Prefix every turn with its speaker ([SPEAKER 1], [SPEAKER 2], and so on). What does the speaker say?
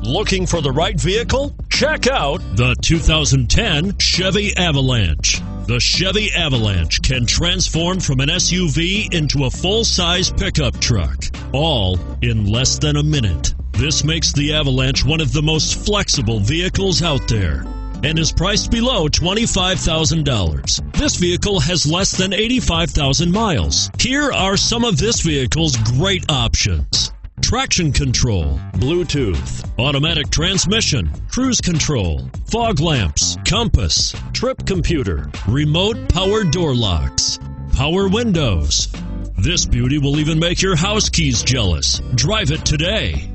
[SPEAKER 1] Looking for the right vehicle? Check out the 2010 Chevy Avalanche. The Chevy Avalanche can transform from an SUV into a full-size pickup truck, all in less than a minute. This makes the Avalanche one of the most flexible vehicles out there and is priced below $25,000. This vehicle has less than 85,000 miles. Here are some of this vehicle's great options: traction control, Bluetooth, automatic transmission, cruise control, fog lamps, compass, trip computer, remote power door locks, power windows. This beauty will even make your house keys jealous. Drive it today.